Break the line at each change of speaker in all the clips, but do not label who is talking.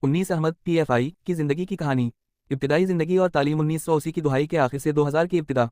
19 Ahmad PFI की जिंदगी की कहानी। इब्तिदाई जिंदगी और तालीम 1980 की दुहाई के आखिर से 2000 की इब्तिदा।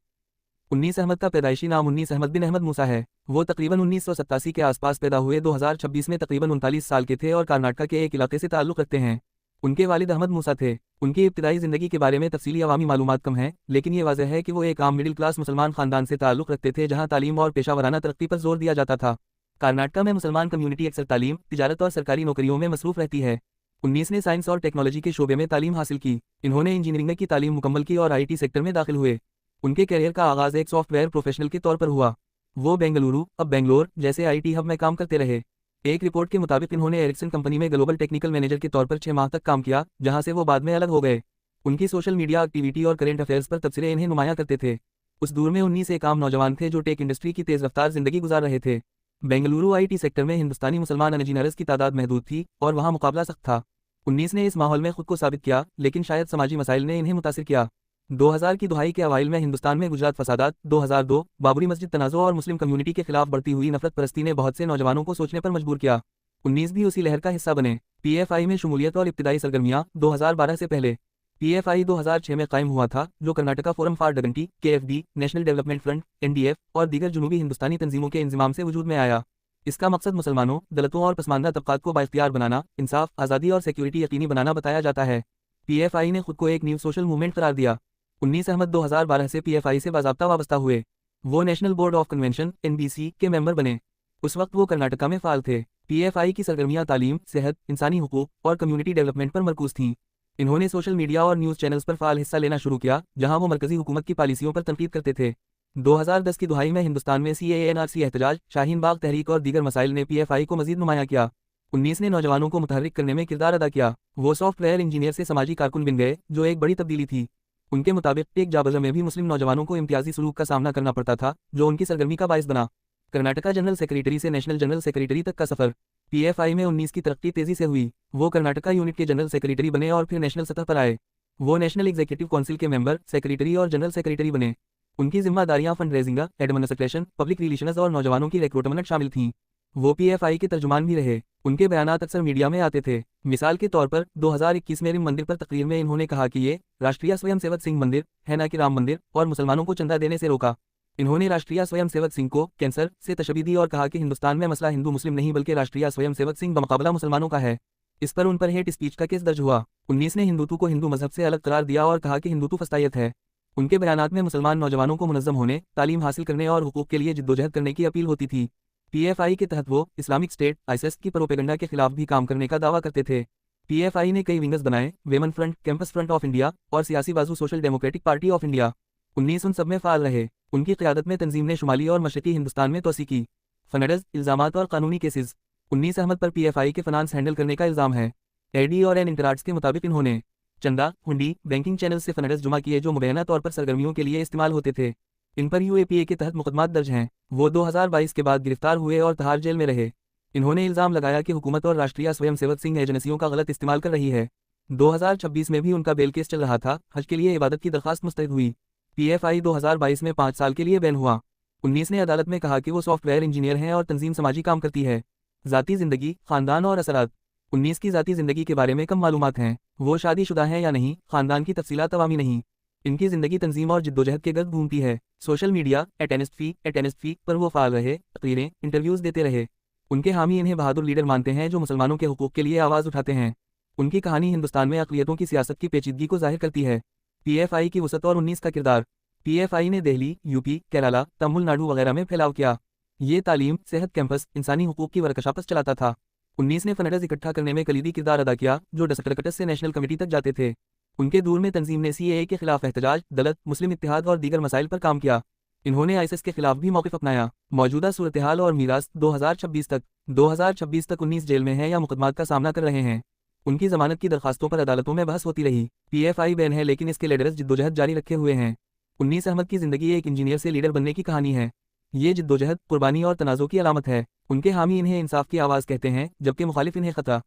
19 अहमद का पैदाइशी नाम 19 अहमद बिन अहमद मूसा है। वो तकरीबन 1987 के आसपास पैदा हुए। 2026 में तकरीबन 39 साल के थे और कर्नाटका के एक इलाके से ताल्लुक़ रखते हैं। उनके वालिद अहमद मूसा थे। उनकी इब्तिदाई ज़िंदगी के बारे में तफसीली अवामी मालूमात कम है, लेकिन ये वाज़ह है कि वो एक आम मिडिल क्लास मुसलमान ख़ानदान से ताल्लुक़ रखते थे जहाँ तालीम और पेशा वराना तरक्की पर जोर दिया जाता था। कर्नाटका में मुसलमान कम्युनिटी अक्सर तालीम, तिजारत और सरकारी नौकरियों में मसरूफ़ रहती है। 19 ने साइंस और टेक्नोलॉजी के शोबे में तालीम हासिल की। इन्होंने इंजीनियरिंग की तालीम मुकम्मल की और आईटी सेक्टर में दाखिल हुए। उनके करियर का आगाज़ एक सॉफ्टवेयर प्रोफेशनल के तौर पर हुआ। वो बेंगलुरु, अब बेंगलोर जैसे आईटी हब में काम करते रहे। एक रिपोर्ट के मुताबिक इन्होंने एरिक्सन कंपनी में ग्लोबल टेक्निकल मैनेजर के तौर पर 6 माह तक काम किया, जहां से वो बाद में अलग हो गए। उनकी सोशल मीडिया एक्टिविटी और करेंट अफेयर्स पर तबसरे इन्हें नुमाया करते थे। उस दौर में 19 एक आम नौजवान थे जो टेक इंडस्ट्री की तेज़ रफ्तार जिंदगी गुजार रहे थे। बेंगलुरु आईटी सेक्टर में हिंदुस्तानी मुसलमान इंजीनियर्स की तादाद महदूद थी और वहाँ मुकाबला सख्त था। 19 ने इस माहौल में खुद को साबित किया, लेकिन शायद समाजी मसाइल ने इन्हें मुतासिर किया। 2000 की दुहाई के अवाइल में हिंदुस्तान में गुजरात फसादात, 2002 बाबरी मस्जिद तनाज़ो और मुस्लिम कम्युनिटी के खिलाफ बढ़ती हुई नफरत परस्ती ने बहुत से नौजवानों को सोचने पर मजबूर किया। 19 भी उसी लहर का हिस्सा बने। पीएफआई में शमूलियत और इब्तिदाई सरगर्मियाँ। 2012 से पहले पीएफआई 2006 में कायम हुआ था, जो Karnataka forum for dignity, KFD, national development front, NDF और दीगर जुनूबी हिंदुस्तानी तंजीमों के इंजमाम से वजूद में आया। इसका मकसद मुसलमानों, दलितों और पसमानदा तबकात को बाइख्तियार बनाना, इंसाफ, आज़ादी और सिक्योरिटी यकीनी बनाना बताया जाता है। पीएफआई ने खुद को एक न्यू सोशल मूवमेंट करार दिया। 19 अहमद 2012 से पीएफआई से बाज़ाब्ता वाबस्ता हुए। वो national board of convention (NBC) के मेंबर बने। उस वक्त वो कर्नाटका में फ़ाल थे। पीएफआई की सरगर्मियाँ तालीम, सेहत, इंसानी हुकूक और कम्युनिटी डेवलपमेंट पर मरकूज थीं। इन्होंने सोशल मीडिया और न्यूज़ चैनल्स पर फ़ाल हिस्सा लेना शुरू किया, जहां वो मरकज़ी हुकूमत की पॉलिसियों पर तनकीद करते थे। 2010 की दुहाई में हिंदुस्तान में CAA-NRC एहतजाज, शाहीन बाग तहरीक और दीगर मसाइल ने पीएफआई को मजीद नुमाया किया। 19 ने नौजवानों को मुतहर्रिक करने में किरदार अदा किया। वो सॉफ्टवेयर इंजीनियर से समाजी कारकुन बन गए, जो एक बड़ी तब्दीली थी। उनके मुताबिक टेक जाबज़ा में भी मुस्लिम नौजवानों को इम्तियाजी सलूक का सामना करना पड़ता था, जो उनकी सरगर्मी का बायस बना। कर्नाटका जनरल सेक्रेटरी से नेशनल जनरल सेक्रेटरी तक का सफ़र। पीएफआई में 19 की तरक्की तेज़ी से हुई। वो कर्नाटका यूनिट के जनरल सेक्रेटरी बने और फिर नेशनल सतह पर आए। वो नेशनल एग्जीक्यूटिव काउंसिल के मेंबर, सेक्रेटरी और जनरल सेक्रेटरी बने। उनकी जिम्मेदारियां fund raising, administration, public relations और नौजवानों की रिक्रूटमेंट शामिल थीं। वो पीएफआई के तर्जुमान भी रहे। उनके बयानात अक्सर मीडिया में आते थे। मिसाल के तौर पर 2021 में रिम मंदिर पर तकरीर में इन्होंने कहा कि ये राष्ट्रीय स्वयंसेवक सिंह मंदिर है, न कि राम मंदिर, और मुसलमानों को चंदा देने से रोका। इन्होंने राष्ट्रीय स्वयंसेवक सिंह को कैंसर से तशबीह दी और कहा कि हिंदुस्तान में मसला हिंदू मुस्लिम नहीं बल्कि राष्ट्रीय स्वयंसेवक सिंह बमुकाबला मुसलमानों का है। इस पर उन पर हेट स्पीच का केस दर्ज हुआ। 19 ने हिंदुत्व को हिंदू मजहब से अलग करार दिया और कहा कि हिंदुत्व फस्तायत है। उनके बयानात में मुसलमान नौजवानों को मुनज़्ज़म होने, तालीम हासिल करने और हुकूक के लिए जिद्दोजहद करने की अपील होती थी। पीएफआई के तहत वो इस्लामिक स्टेट (आईएस) की प्रोपेगेंडा के खिलाफ भी काम करने का दावा करते थे। पीएफआई ने कई विंग्स बनाए: women front, campus front of India और सियासी बाजू social democratic party of India. 19 उन सब में फ़ाल रहे। उनकी क़यादत में तंजीम ने शुमाली और मशरक़ी हिंदुस्तान में तोसी की। फंड्स, इल्ज़ामात और कानूनी केसेस। 19 अहमद पर पीएफआई के फाइनेंस हैंडल करने का इल्ज़ाम है। एडी और एन इंटराट्स के मुताबिक इन्होंने चंदा, हुंडी, बैंकिंग चैनल से फंड्स जमा किए जो मुबैना तौर पर सरगर्मियों के लिए इस्तेमाल होते थे। इन पर यूएपीए के तहत मुकदमात दर्ज हैं। वो 2022 के बाद गिरफ्तार हुए और तहार जेल में रहे। इन्होंने इल्ज़ाम लगाया कि हुकूमत और राष्ट्रीय स्वयंसेवक सिंह एजेंसियों का गलत इस्तेमाल कर रही है। 2026 में भी उनका बेल केस चल रहा था। हज के लिए इबादत की दरख्वास्त मुस्तरद हुई। पीएफआई 2022 में 5 साल के लिए बैन हुआ। 19 ने अदालत में कहा कि वो सॉफ्टवेयर इंजीनियर हैं और तंजीम समाजी काम करती है। ज़ाती ज़िंदगी, ख़ानदान और असरात। 19 की ज़ाती ज़िंदगी के बारे में कम मालूमात हैं। वो शादीशुदा हैं या नहीं, ख़ानदान की तफसीलात अवामी नहीं। इनकी ज़िंदगी तंजीम और जिद्दोजहद के गर्द घूमती है। सोशल मीडिया एटेनिस्टफी पर वो फ़ाल रहे, तकरीरें, इंटरव्यूज़ देते रहे। उनके हामी इन्हें बहादुर लीडर मानते हैं जो मुसलमानों के हुकूक के लिए आवाज़ उठाते हैं। उनकी कहानी हिंदुस्तान में अक़लियतों की सियासत की पेचीदगी को ज़ाहिर करती है। पीएफआई की वसअत और 19 का किरदार। पीएफआई ने दिल्ली, यूपी, केरला, तमिलनाडु वगैरह में फैलाव किया। ये तालीम, सेहत कैंपस, इंसानी हुकूक की वर्कशॉप्स चलाता था। 19 ने फंड्स इकट्ठा करने में कलीदी किरदार अदा किया, जो डसकटस से नेशनल कमेटी तक जाते थे। उनके दूर में तंजीम ने CAA के खिलाफ एहतजाज, दलित, मुस्लिम इत्तेहाद और दीगर मसाइल पर काम किया। इन्होंने आईएस के खिलाफ भी मौक़िफ़ अपनाया। मौजूदा सूरत-ए-हाल और मीरास। 2026 तक 19 जेल में हैं या मुकदमात का सामना कर रहे हैं। उनकी जमानत की दरखास्तों पर अदालतों में बहस होती रही। पीएफआई बैन है, लेकिन इसके लीडर्स जिद्दोजहद जारी रखे हुए हैं। 19 अहमद की ज़िंदगी एक इंजीनियर से लीडर बनने की कहानी है। ये जिद्दोजहद, कुर्बानी और तनाज़ो की अलामत है। उनके हामी इन्हें इंसाफ की आवाज़ कहते हैं, जबकि मुखालिफ इन्हें ख़तरा।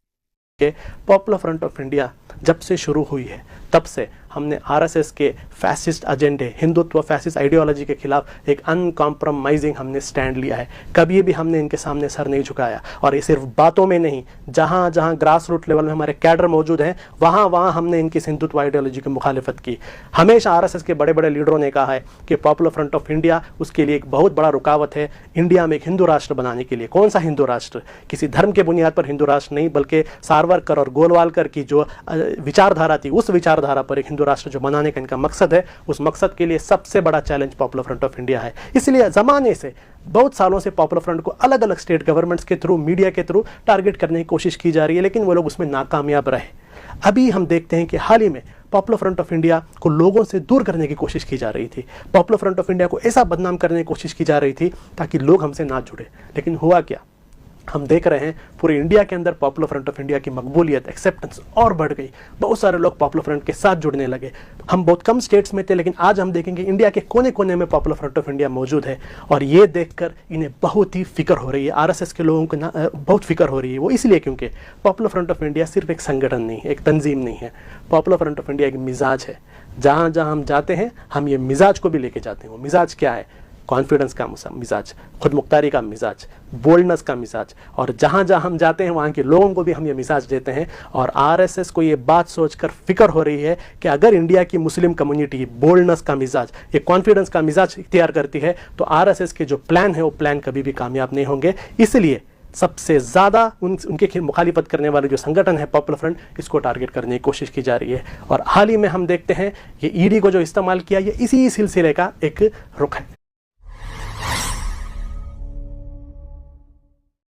पॉपुलर फ्रंट ऑफ इंडिया जब से शुरू हुई है, तब से हमने आरएसएस के फैसिस्ट एजेंडे, हिंदुत्व फैसिस्ट आइडियोलॉजी के खिलाफ एक अनकॉम्प्रोमाइजिंग हमने स्टैंड लिया है। कभी भी हमने इनके सामने सर नहीं झुकाया, और ये सिर्फ बातों में नहीं, जहाँ जहाँ ग्रास रूट लेवल में हमारे कैडर मौजूद हैं वहाँ वहाँ हमने इनकी हिंदुत्व आइडियोलॉजी की मुखालिफत की। हमेशा आरएसएस के बड़े बड़े लीडरों ने कहा है कि पॉपुलर फ्रंट ऑफ इंडिया उसके लिए एक बहुत बड़ा रुकावट है इंडिया में एक हिंदू राष्ट्र बनाने के लिए। कौन सा हिंदू राष्ट्र? किसी धर्म के बुनियाद पर हिंदू राष्ट्र नहीं, बल्कि सावरकर और गोलवालकर की जो विचारधारा थी उस विचारधारा पर एक हिंदू राष्ट्र जो बनाने का इनका मकसद है, उस मकसद के लिए सबसे बड़ा challenge popular front of India है। इसलिए ज़माने से, बहुत सालों से पॉपुलर फ्रंट को अलग अलग स्टेट गवर्नमेंट्स के थ्रू, मीडिया के थ्रू टारगेट करने की कोशिश की जा रही है, लेकिन वो लोग उसमें नाकामयाब रहे। अभी हम देखते हैं कि हाल ही में पॉपुलर फ्रंट ऑफ इंडिया को लोगों से दूर करने की कोशिश की जा रही थी। पॉपुलर फ्रंट ऑफ इंडिया को ऐसा बदनाम करने की कोशिश की जा रही थी ताकि लोग हमसे ना जुड़े। लेकिन हुआ क्या? हम देख रहे हैं पूरे इंडिया के अंदर पॉपुलर फ्रंट ऑफ इंडिया की मकबूलियत, एक्सेप्टेंस और बढ़ गई। बहुत सारे लोग पॉपुलर फ्रंट के साथ जुड़ने लगे। हम बहुत कम स्टेट्स में थे, लेकिन आज हम देखेंगे इंडिया के कोने कोने में पॉपुलर फ्रंट ऑफ इंडिया मौजूद है, और ये देखकर इन्हें बहुत ही फिक्र हो रही है। आरएसएस के लोगों को बहुत फिक्र हो रही है। वो इसलिए क्योंकि पॉपुलर फ्रंट ऑफ इंडिया सिर्फ एक संगठन नहीं है, एक तंजीम नहीं है। पॉपुलर फ्रंट ऑफ इंडिया एक मिजाज है। जहाँ जहाँ हम जाते हैं हम ये मिजाज को भी लेके जाते हैं। वो मिजाज क्या है? कॉन्फिडेंस का मिजाज, खुद मुख्तारी का मिजाज, बोल्डनेस का मिजाज, और जहाँ जहाँ हम जाते हैं वहाँ के लोगों को भी हम ये मिजाज देते हैं। और आरएसएस को ये बात सोचकर फिक्र हो रही है कि अगर इंडिया की मुस्लिम कम्युनिटी बोल्डनेस का मिजाज, ये कॉन्फिडेंस का मिजाज इख्तियार करती है, तो आरएसएस के जो प्लान है वो प्लान कभी भी कामयाब नहीं होंगे। इसलिए सबसे ज़्यादा उनके मुखालिफत करने वाले जो संगठन है पॉपुलर फ्रंट, इसको टारगेट करने की कोशिश की जा रही है। और हाल ही में हम देखते हैं ये ईडी को जो इस्तेमाल किया, ये इसी सिलसिले का एक रुख है।